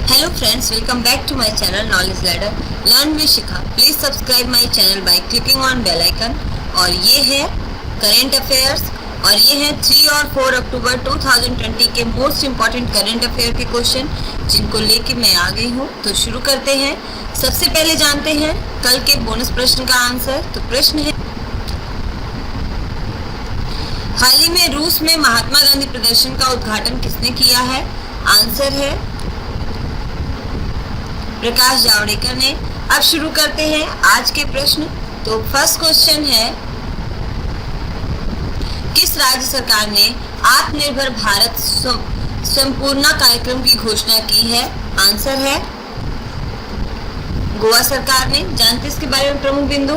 Hello friends, welcome back to my channel Knowledge Ladder. Learn with Shikha. Please subscribe my channel by clicking on bell icon. और ये है current affairs और ये है 3 और 4 अक्टूबर 2020 के मोस्ट इम्पॉर्टेंट करंट अफेयर के क्वेश्चन जिनको लेके मैं आ गई हूँ. तो शुरू करते हैं. सबसे पहले जानते हैं कल के बोनस प्रश्न का आंसर. तो प्रश्न है, हाल ही में रूस में महात्मा गांधी प्रदर्शन का उद्घाटन किसने किया है? आंसर है प्रकाश जावड़ेकर ने. अब शुरू करते हैं आज के प्रश्न. तो फर्स्ट क्वेश्चन है, किस राज्य सरकार ने आत्मनिर्भर भारत संपूर्ण कार्यक्रम की घोषणा की है? आंसर है गोवा सरकार ने. जानते इसके बारे में प्रमुख बिंदु.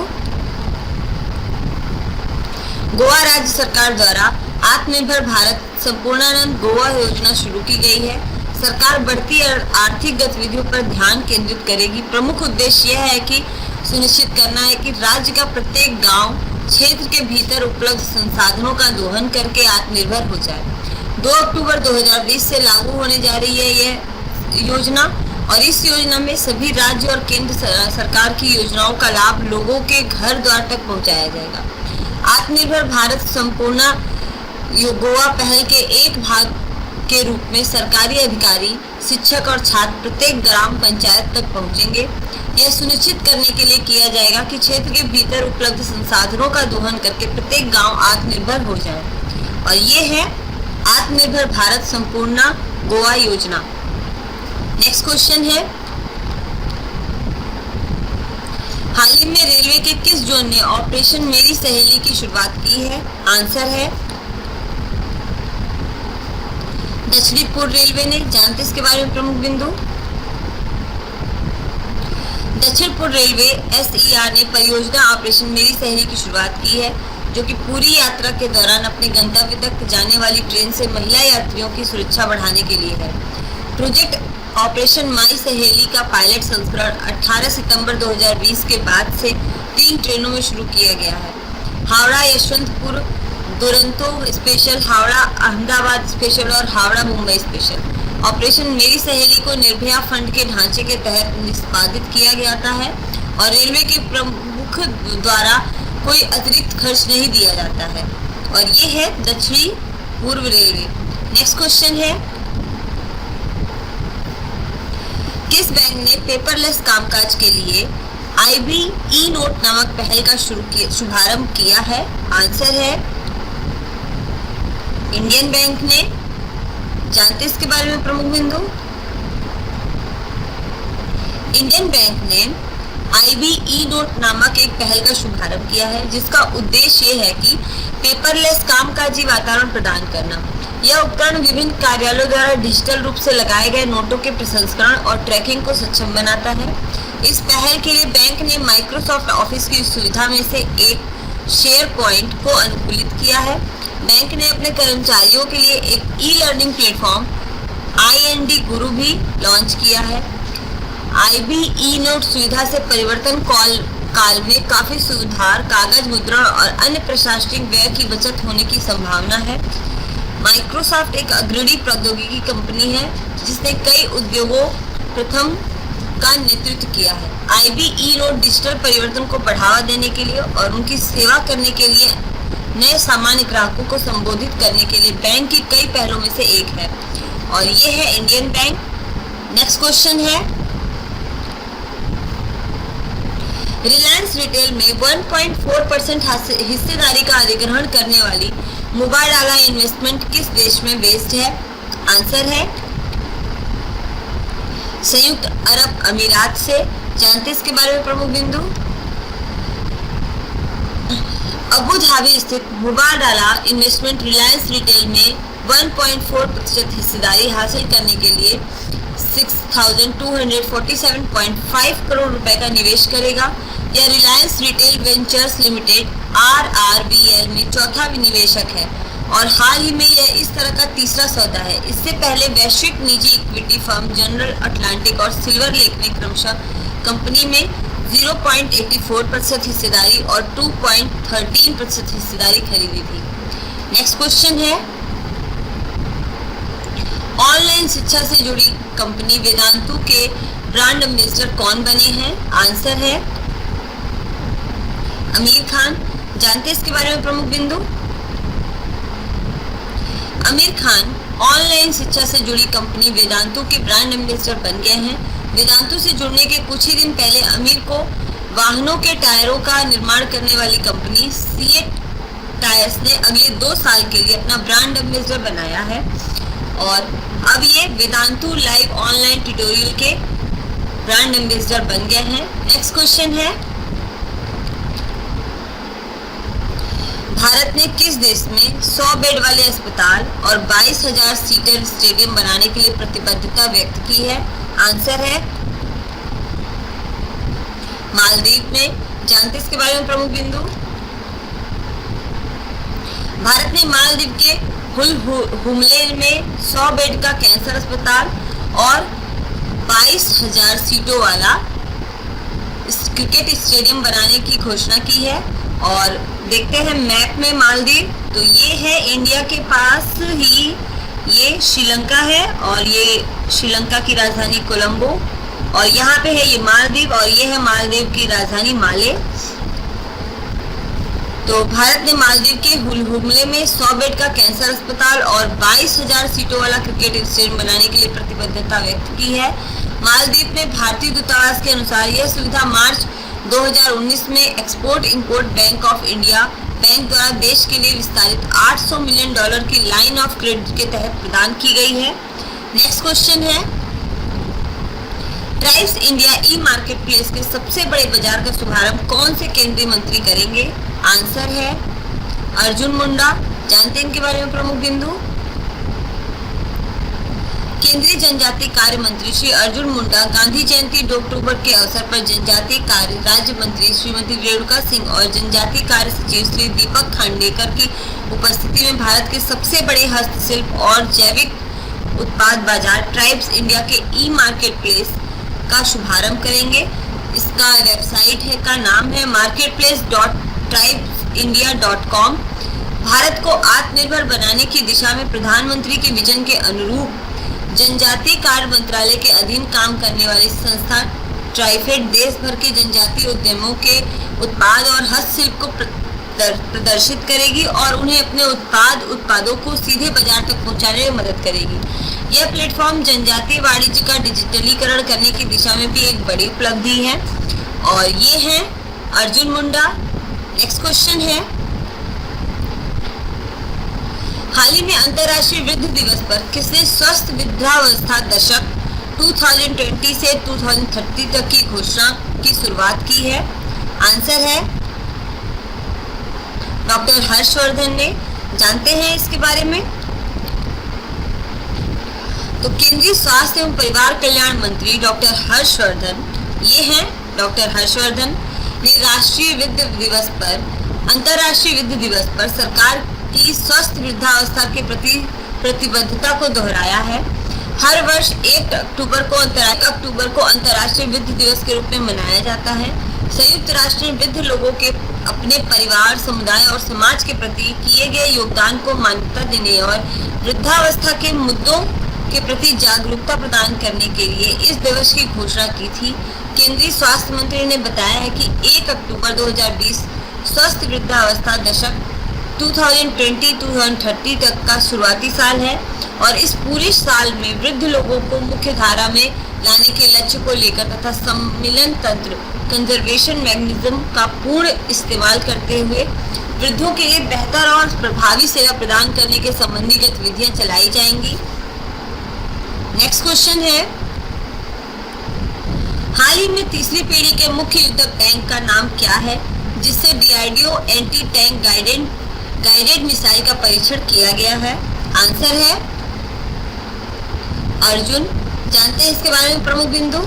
गोवा राज्य सरकार द्वारा आत्मनिर्भर भारत संपूर्णानंद गोवा योजना शुरू की गई है. सरकार बढ़ती आर्थिक गतिविधियों पर ध्यान केंद्रित करेगी. प्रमुख उद्देश्य यह है कि सुनिश्चित करना है कि राज्य का प्रत्येक गांव क्षेत्र के भीतर उपलब्ध संसाधनों का दोहन करके आत्मनिर्भर हो जाए. 2 अक्टूबर 2020 से लागू होने जा रही है यह योजना और इस योजना में सभी राज्य और केंद्र सरकार की योजनाओं का लाभ लोगों के घर द्वार तक पहुंचाया जाएगा. आत्मनिर्भर भारत संपूर्ण गोवा पहल के एक भाग के रूप में सरकारी अधिकारी, शिक्षक और छात्र प्रत्येक ग्राम पंचायत तक पहुंचेंगे. यह सुनिश्चित करने के लिए किया जाएगा कि क्षेत्र के भीतर उपलब्ध संसाधनों का दोहन करके प्रत्येक गांव आत्मनिर्भर हो जाए. और ये है आत्मनिर्भर भारत संपूर्ण गोवा योजना. नेक्स्ट क्वेश्चन है, हाल ही में रेलवे के किस जोन ने ऑपरेशन मेरी सहेली की शुरुआत की है? आंसर है दक्षिणी पूर्व रेलवे ने. जानते इसके बारे में प्रमुख बिंदु. दक्षिण पूर्व रेलवे SER ने परियोजना ऑपरेशन मेरी सहेली की शुरुआत की है, जो कि पूरी यात्रा के दौरान अपने गंतव्य तक जाने वाली ट्रेन से महिला यात्रियों की सुरक्षा बढ़ाने के लिए है. प्रोजेक्ट ऑपरेशन माई सहेली का पायलट संस्करण 18 सितंबर 2020 के बाद से 3 ट्रेनों में शुरू किया गया है. हावड़ा यशवंतपुर दुरंतो स्पेशल, हावड़ा अहमदाबाद स्पेशल और हावड़ा मुंबई स्पेशल. ऑपरेशन मेरी सहेली को निर्भया फंड के ढांचे के तहत निष्पादित किया जाता है और रेलवे के प्रमुख द्वारा कोई अतिरिक्त खर्च नहीं दिया जाता है. और ये है दक्षिणी पूर्व रेलवे. नेक्स्ट क्वेश्चन है, किस बैंक ने पेपरलेस कामकाज के लिए IB ई-नोट नामक पहल का शुभारंभ किया है? आंसर है इंडियन बैंक ने. जानते इसके बारे में प्रमुख बिंदु. इंडियन बैंक ने IB ई-नोट नामक एक पहल का शुभारंभ किया है जिसका उद्देश्य ये है कि पेपरलेस कामकाजी वातावरण प्रदान करना. यह उपकरण विभिन्न कार्यालयों द्वारा डिजिटल रूप से लगाए गए नोटों के प्रसंस्करण और ट्रैकिंग को सक्षम बनाता है. इस पहल के लिए बैंक ने माइक्रोसॉफ्ट ऑफिस की सुविधा में से एक शेयर पॉइंट को अनुकूलित किया है. बैंक ने अपने कर्मचारियों के लिए एक ई-लर्निंग प्लेटफॉर्म IND गुरु भी लॉन्च किया है. IB ई-नोट सुविधा से परिवर्तन काल में काफी सुधार, कागज मुद्रण और अन्य प्रशासनिक व्यय की बचत होने की संभावना है. माइक्रोसॉफ्ट एक अग्रणी प्रौद्योगिकी कंपनी है जिसने कई उद्योगों प्रथम का नेतृत्व किया है. IB ई-नोट डिजिटल परिवर्तन को बढ़ावा देने के लिए और उनकी सेवा करने के लिए नए सामान्य ग्राहकों को संबोधित करने के लिए बैंक की कई पहलों में से एक है और ये है इंडियन बैंक. नेक्स्ट क्वेश्चन है, रिलायंस रिटेल में 1.4% हिस्सेदारी का अधिग्रहण करने वाली मुबाडाला इन्वेस्टमेंट किस देश में बेस्ड है? आंसर है संयुक्त अरब अमीरात से. जानते इसके बारे में प्रमुख बिंदु. अबू धाबी स्थित मुबाडाला इन्वेस्टमेंट रिलायंस रिटेल में 1.4% हिस्सेदारी हासिल करने के लिए 6,247.5 करोड़ रुपए का निवेश करेगा. यह Reliance retail ventures limited RRVL में चौथा निवेशक है और हाल ही में यह इस तरह का तीसरा सौदा है. इससे पहले वैश्विक निजी इक्विटी फर्म जनरल अटलांटिक और सिल्वर लेक ने क्रमशः कंपनी में 0.84% हिस्सेदारी और 2.13% हिस्सेदारी खरीदी थी. नेक्स्ट क्वेश्चन है, ऑनलाइन शिक्षा से जुड़ी कंपनी वेदांतु के ब्रांड एम्बेसडर कौन बने हैं? आंसर है आमिर खान। जानते हैं इसके बारे में प्रमुख बिंदु। आमिर खान ऑनलाइन शिक्षा से जुड़ी कंपनी वेदांतु के ब्रांड एम्बेसडर बन गए हैं। वेदांतु से जुड़ने के कुछ ही दिन पहले आमिर को वाहनों के टायरों का निर्माण करने वाली कंपनी सीएट टायर्स ने अगले 2 साल के लिए अपना ब्रांड एम्बेसडर बनाया है और अब ये वेदांतु लाइव ऑनलाइन ट्यूटोरियल के ब्रांड एम्बेसडर बन गए हैं। नेक्स्ट क्वेश्चन है, भारत ने किस देश में 100 बेड वाले अस्पताल और 22,000 सीटर स्टेडियम बनाने के लिए प्रतिबद्धता व्यक्त की है? आंसर है मालदीव में। जानते इसके बारे में प्रमुख बिंदु। भारत ने मालदीव के हुल में 100 बेड का कैंसर अस्पताल और 22,000 सीटों वाला क्रिकेट स्टेडियम बनाने की घोषणा की है। और देखते हैं मैप में मालदीव, तो ये है इंडिया के पास ही, ये श्रीलंका है और ये श्रीलंका की राजधानी कोलंबो और यहाँ पे है ये मालदीव और ये है मालदीव की राजधानी माले। तो भारत ने मालदीव के हुल में 100 बेड का कैंसर अस्पताल और 22,000 सीटों वाला क्रिकेट स्टेडियम बनाने के लिए प्रतिबद्धता व्यक्त की है। मालदीव में भारतीय दूतावास के अनुसार यह सुविधा मार्च 2019 में export import bank of India bank द्वारा देश के लिए विस्तारित $800 मिलियन की लाइन ऑफ क्रेडिट के तहत प्रदान की गई है। नेक्स्ट क्वेश्चन है, ट्राइब्स इंडिया ई मार्केट प्लेस के सबसे बड़े बाजार का शुभारंभ कौन से केंद्रीय मंत्री करेंगे? आंसर है अर्जुन मुंडा। जानते हैं इनके बारे में प्रमुख बिंदु। केंद्रीय जनजातीय कार्य मंत्री श्री अर्जुन मुंडा गांधी जयंती 2 अक्टूबर के अवसर पर जनजातीय कार्य राज्य मंत्री श्रीमती रेणुका सिंह और जनजातीय कार्य सचिव श्री दीपक खांडेकर की उपस्थिति में भारत के सबसे बड़े हस्तशिल्प और जैविक उत्पाद बाजार ट्राइब्स इंडिया के ई मार्केट प्लेस का शुभारंभ करेंगे। इसका वेबसाइट है का नाम है marketplace.tribesindia.com। भारत को आत्मनिर्भर बनाने की दिशा में प्रधानमंत्री के विजन के अनुरूप जनजातीय कार्य मंत्रालय के अधीन काम करने वाली संस्था ट्राइफेड देश भर के जनजातीय उद्यमों के उत्पाद और हस्तशिल्प को प्रदर्शित करेगी और उन्हें अपने उत्पादों को सीधे बाजार तक पहुंचाने में मदद करेगी। यह प्लेटफॉर्म जनजातीय वाणिज्य का डिजिटलीकरण करने की दिशा में भी एक बड़ी उपलब्धि है और ये है अर्जुन मुंडा। नेक्स्ट क्वेश्चन है, हाल ही में अंतर्राष्ट्रीय वृद्ध दिवस पर किसने स्वस्थ वृद्धावस्था दशक 2020 से 2030 तक की घोषणा की शुरुआत की है? आंसर है डॉक्टर हर्षवर्धन ने। जानते हैं इसके बारे में। तो केंद्रीय स्वास्थ्य एवं परिवार कल्याण मंत्री डॉक्टर हर्षवर्धन, ये हैं डॉक्टर हर्षवर्धन ने राष्ट्रीय वृद्ध दिवस पर अंतर्राष्ट्रीय वृद्ध दिवस पर सरकार की स्वस्थ वृद्धावस्था के प्रति प्रतिबद्धता को दोहराया है। हर वर्ष 1 अक्टूबर को अंतर्राष्ट्रीय वृद्ध दिवस के रूप में मनाया जाता है। संयुक्त राष्ट्र ने वृद्ध लोगों के अपने परिवार, समुदाय और समाज के प्रति किए गए योगदान को मान्यता देने और वृद्धावस्था के मुद्दों के प्रति जागरूकता प्रदान करने के लिए इस दिवस की घोषणा की थी। केंद्रीय स्वास्थ्य मंत्री ने बताया है कि 1 अक्टूबर 2020 स्वस्थ वृद्धावस्था दशक 2020-2030 तक का शुरुआती साल है और इस पूरे साल में वृद्ध लोगों को मुख्य धारा में लाने के लक्ष्य को लेकर तथा सम्मिलन तंत्र कंजर्वेशन मैकेनिज्म का पूर्ण इस्तेमाल करते हुए वृद्धों के लिए बेहतर और प्रभावी सेवा प्रदान करने के संबंधी गतिविधियां चलाई जाएंगी। नेक्स्ट क्वेश्चन है, हाल ही में तीसरी पीढ़ी के मुख्य युद्धक टैंक का नाम क्या है जिससे DRDO anti tank guided missile का परीक्षण किया गया है? आंसर है अर्जुन। जानते हैं इसके बारे में प्रमुख बिंदु।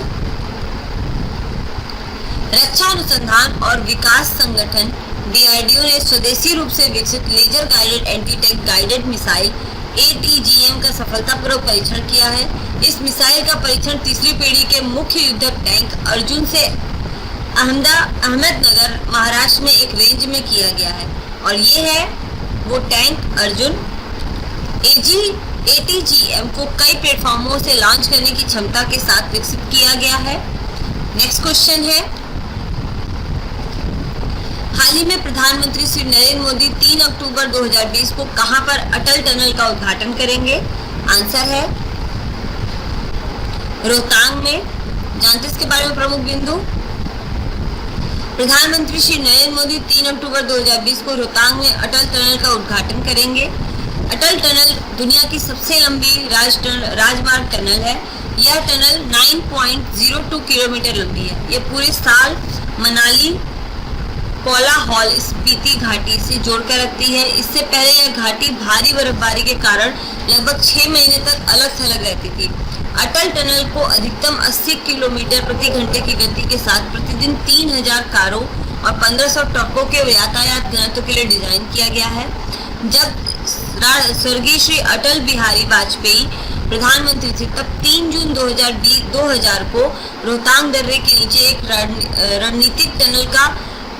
रक्षा अनुसंधान और विकास संगठन डीआरडीओ ने स्वदेशी रूप से विकसित laser guided anti tank guided missile ATGM का सफलतापूर्वक परीक्षण किया है। इस मिसाइल का परीक्षण तीसरी पीढ़ी के मुख्य युद्धक टैंक अर्जुन से अहमदनगर महाराष्ट्र में एक रेंज में किया गया है और ये है वो टैंक अर्जुन। ATGM को कई प्लेटफॉर्मों से लॉन्च करने की क्षमता के साथ विकसित किया गया है। नेक्स्ट क्वेश्चन है, हाल ही में प्रधानमंत्री श्री नरेंद्र मोदी 3 अक्टूबर 2020 को कहां पर अटल टनल का उद्घाटन करेंगे? आंसर है रोहतांग में। जानते इसके बारे में प्रमुख बिंदु। प्रधानमंत्री श्री नरेंद्र मोदी 3 अक्टूबर 2020 को रोहतांग में अटल टनल का उद्घाटन करेंगे। अटल टनल दुनिया की सबसे लंबी राजमार्ग टनल है। यह टनल 9.02 किलोमीटर लंबी है। यह पूरे साल मनाली कोलाहल स्पीति घाटी से जोड़कर रखती है। इससे पहले यह घाटी भारी बर्फबारी के कारण लगभग 6 महीने तक अलग थलग रहती थी। अटल टनल को अधिकतम 80 किलोमीटर प्रति घंटे की गति के साथ प्रतिदिन 3000 कारों और 1500 ट्रकों के यातायात घनत्व के लिए डिजाइन किया गया है। जब स्वर्गीय श्री अटल बिहारी वाजपेयी प्रधानमंत्री थे तब 3 जून 2000 को रोहतांग दर्रे के नीचे एक रणनीतिक टनल का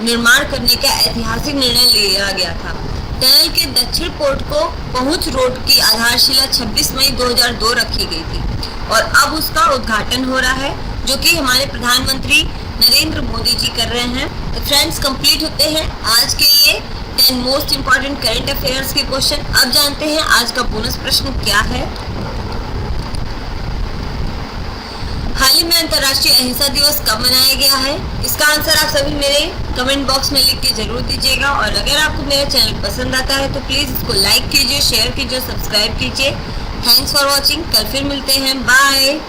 निर्माण करने का ऐतिहासिक निर्णय लिया गया था। टनल के दक्षिण पोर्ट को पहुंच रोड की आधारशिला 26 मई 2002 रखी गई थी और अब उसका उद्घाटन हो रहा है, जो कि हमारे प्रधानमंत्री नरेंद्र मोदी जी कर रहे हैं। तो फ्रेंड्स, कंप्लीट होते हैं आज के ये 10 मोस्ट इंपॉर्टेंट करंट अफेयर्स के क्वेश्चन। अब जानते हैं आज का बोनस प्रश्न क्या है। हाल ही में अंतर्राष्ट्रीय अहिंसा दिवस कब मनाया गया है? इसका आंसर आप सभी मेरे कमेंट बॉक्स में लिख के जरूर दीजिएगा और अगर आपको मेरा चैनल पसंद आता है तो प्लीज इसको लाइक कीजिए, शेयर कीजिए, सब्सक्राइब कीजिए। Thanks for watching. कल फिर मिलते हैं। बाय।